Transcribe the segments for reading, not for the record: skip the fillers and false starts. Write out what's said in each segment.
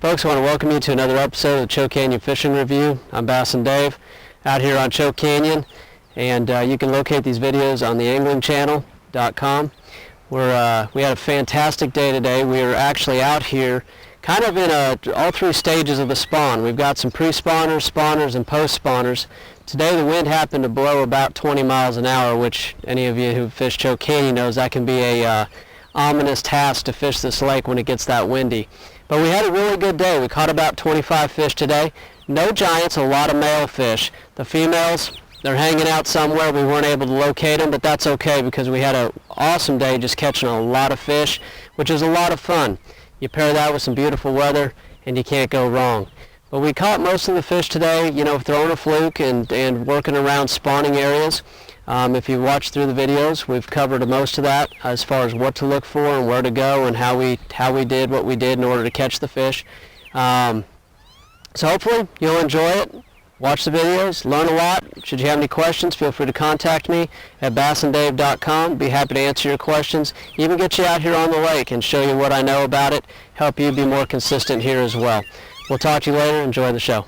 Folks, I want to welcome you to another episode of the Choke Canyon Fishing Review. I'm Bass and Dave out here on Choke Canyon, and you can locate these videos on the anglingchannel.com. We had a fantastic day today. We are actually out here kind of in all three stages of the spawn. We've got some pre-spawners, spawners, and post-spawners. Today the wind happened to blow about 20 miles an hour, which any of you who fish Choke Canyon knows that can be a ominous task to fish this lake when it gets that windy. But we had a really good day. We caught about 25 fish today. No giants, a lot of male fish. The females, they're hanging out somewhere. We weren't able to locate them, but that's okay because we had an awesome day just catching a lot of fish, which is a lot of fun. You pair that with some beautiful weather and you can't go wrong. But we caught most of the fish today, you know, throwing a fluke and working around spawning areas. If you watch through the videos, we've covered most of that as far as what to look for and where to go and how we did what we did in order to catch the fish. So hopefully you'll enjoy it. Watch the videos, learn a lot. Should you have any questions, feel free to contact me at bassanddave.com. Be happy to answer your questions, even get you out here on the lake and show you what I know about it, help you be more consistent here as well. We'll talk to you later. Enjoy the show.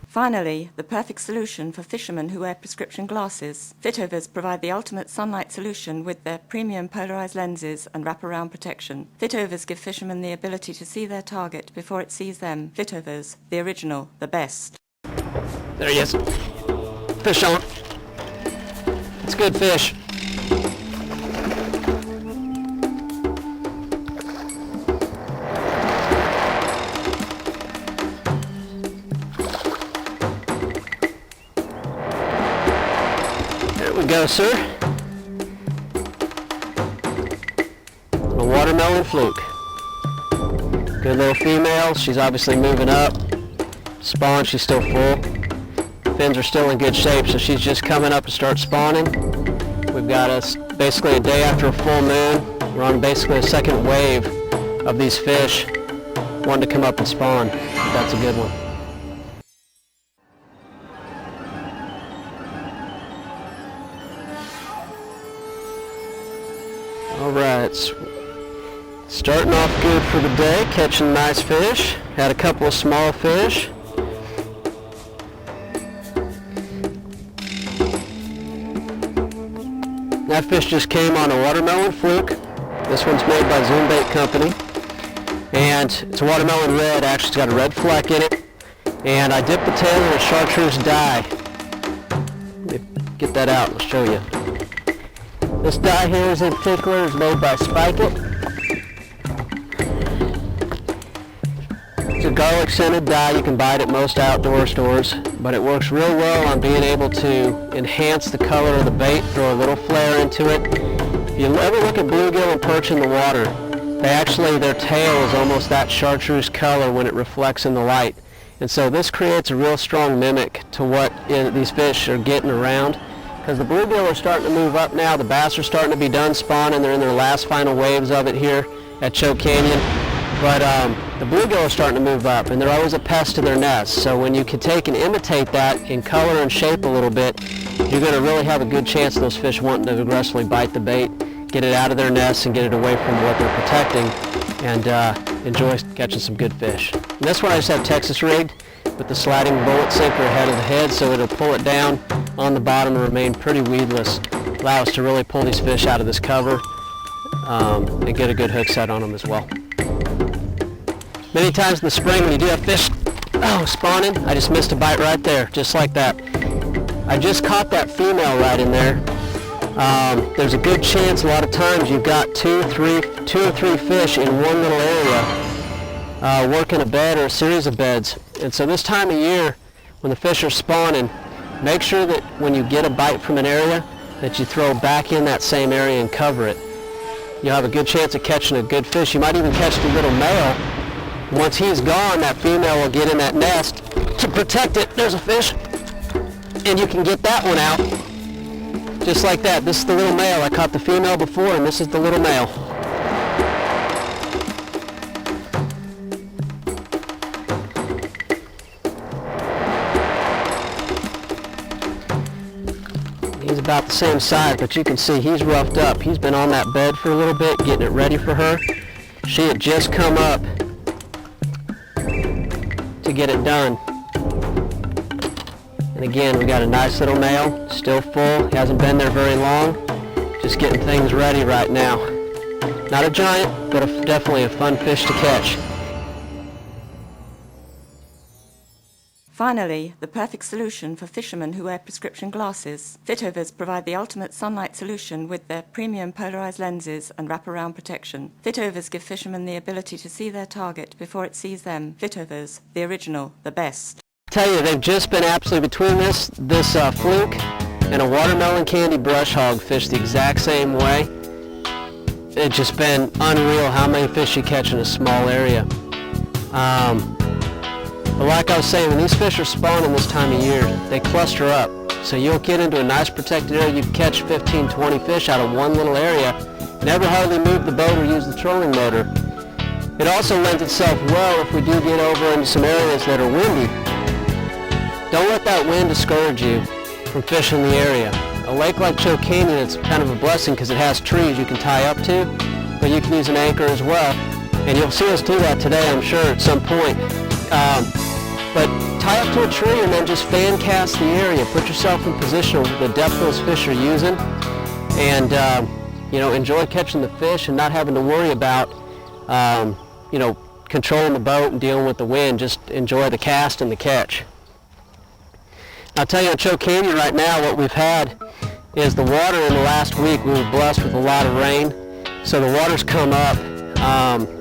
Finally, the perfect solution for fishermen who wear prescription glasses. Fitovers provide the ultimate sunlight solution with their premium polarized lenses and wraparound protection. Fitovers give fishermen the ability to see their target before it sees them. Fitovers, the original, the best. There he is. Fish on. It's good fish. There we go, sir. A watermelon fluke. Good little female. She's obviously moving up. Spawn, she's still full. Fins are still in good shape, so she's just coming up to start spawning. We've got us basically a day after a full moon. We're on basically a second wave of these fish wanting to come up and spawn. That's a good one. All right, starting off good for the day, catching nice fish. Had a couple of small fish. That fish just came on a watermelon fluke. This one's made by Zoom Bait Company. And it's a watermelon red, actually it's got a red fleck in it. And I dipped the tail in a chartreuse dye. Let me get that out and I'll show you. This dye here is in particular is made by Spike It. It's a garlic scented dye. You can buy it at most outdoor stores, but it works real well on being able to enhance the color of the bait, throw a little flare into it. If you ever look at bluegill and perch in the water, their tail is almost that chartreuse color when it reflects in the light. And so this creates a real strong mimic to what these fish are getting around. Because the bluegill are starting to move up now, the bass are starting to be done spawning, they're in their last final waves of it here at Choke Canyon. But the bluegill are starting to move up, and they're always a pest to their nests. So when you can take and imitate that in color and shape a little bit, you're going to really have a good chance of those fish wanting to aggressively bite the bait, get it out of their nests and get it away from what they're protecting, and enjoy catching some good fish. And this one I just have Texas rigged with the sliding bullet sinker ahead of the head, so it'll pull it down on the bottom and remain pretty weedless. Allow us to really pull these fish out of this cover and get a good hook set on them as well. Many times in the spring when you do have fish spawning, I just missed a bite right there, just like that. I just caught that female right in there. There's a good chance a lot of times you've got two or three fish in one little area working a bed or a series of beds. And so this time of year when the fish are spawning, make sure that when you get a bite from an area that you throw back in that same area and cover it. You'll have a good chance of catching a good fish. You might even catch the little male. Once he's gone, that female will get in that nest to protect it. There's a fish. And you can get that one out. Just like that. This is the little male. I caught the female before, and this is the little male. He's about the same size, but you can see he's roughed up. He's been on that bed for a little bit, getting it ready for her. She had just come up to get it done. And again, we got a nice little male, still full. He hasn't been there very long. Just getting things ready right now. Not a giant, but definitely a fun fish to catch. Finally, the perfect solution for fishermen who wear prescription glasses. Fitovers provide the ultimate sunlight solution with their premium polarized lenses and wraparound protection. Fitovers give fishermen the ability to see their target before it sees them. Fitovers, the original, the best. I tell you, they've just been absolutely between this fluke and a watermelon candy brush hog fish the exact same way. It's just been unreal how many fish you catch in a small area. But like I was saying, when these fish are spawning this time of year, they cluster up. So you'll get into a nice protected area, you can catch 15, 20 fish out of one little area, never hardly move the boat or use the trolling motor. It also lends itself well if we do get over into some areas that are windy. Don't let that wind discourage you from fishing the area. A lake like Choke Canyon, it's kind of a blessing because it has trees you can tie up to, but you can use an anchor as well. And you'll see us do that today, I'm sure, at some point. But tie up to a tree and then just fan cast the area. Put yourself in position with the depth those fish are using, and enjoy catching the fish and not having to worry about controlling the boat and dealing with the wind. Just enjoy the cast and the catch. I'll tell you, on Choke Canyon right now, what we've had is the water in the last week. We were blessed with a lot of rain, so the water's come up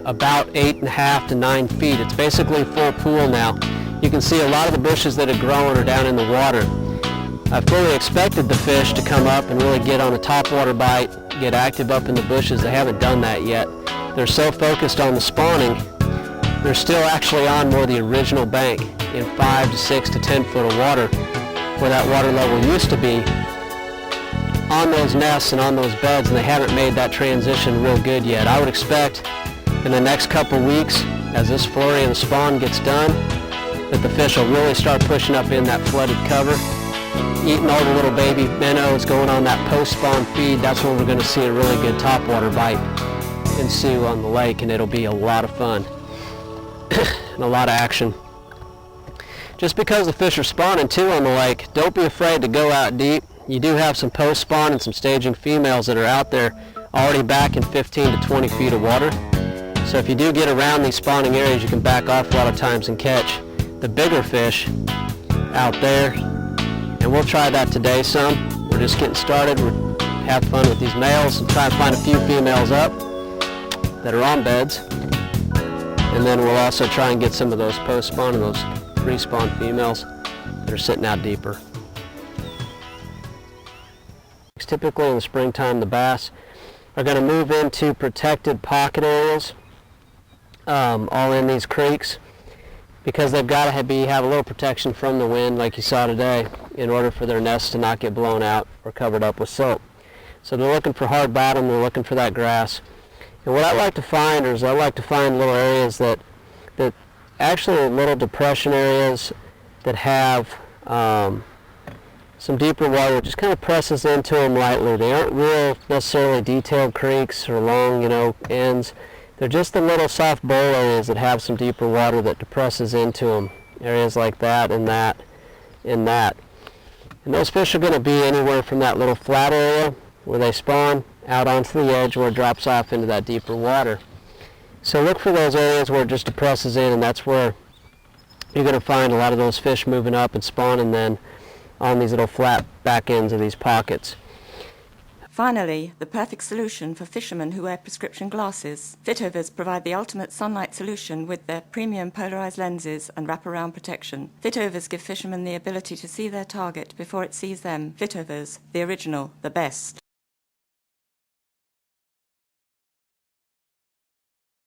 about 8.5 to 9 feet. It's basically a full pool now. You can see a lot of the bushes that are growing are down in the water. I fully expected the fish to come up and really get on a topwater bite, get active up in the bushes. They haven't done that yet. They're so focused on the spawning, they're still actually on more the original bank in 5 to 6 to 10 foot of water where that water level used to be, on those nests and on those beds, and they haven't made that transition real good yet. I would expect in the next couple weeks, as this flurry of the spawn gets done, that the fish will really start pushing up in that flooded cover, eating all the little baby minnows, going on that post-spawn feed. That's when we're going to see a really good topwater bite ensue on the lake, and it'll be a lot of fun and a lot of action. Just because the fish are spawning too on the lake, don't be afraid to go out deep. You do have some post-spawn and some staging females that are out there already back in 15 to 20 feet of water. So if you do get around these spawning areas, you can back off a lot of times and catch the bigger fish out there. And we'll try that today some. We're just getting started. We'll have fun with these males and try and find a few females up that are on beds. And then we'll also try and get some of those post-spawn and those pre-spawn females that are sitting out deeper. Typically in the springtime, the bass are going to move into protected pocket areas all in these creeks, because they've got to have a little protection from the wind like you saw today in order for their nests to not get blown out or covered up with silt. So they're looking for hard bottom, they're looking for that grass. And what I like to find is I like to find little areas that actually are little depression areas that have some deeper water. It just kind of presses into them lightly. They aren't real necessarily detailed creeks or long, ends. They're just the little soft bowl areas that have some deeper water that depresses into them. Areas like that and that and that. And those fish are going to be anywhere from that little flat area where they spawn out onto the edge where it drops off into that deeper water. So look for those areas where it just depresses in, and that's where you're going to find a lot of those fish moving up and spawning then on these little flat back ends of these pockets. Finally, the perfect solution for fishermen who wear prescription glasses. Fitovers provide the ultimate sunlight solution with their premium polarized lenses and wraparound protection. Fitovers give fishermen the ability to see their target before it sees them. Fitovers, the original, the best.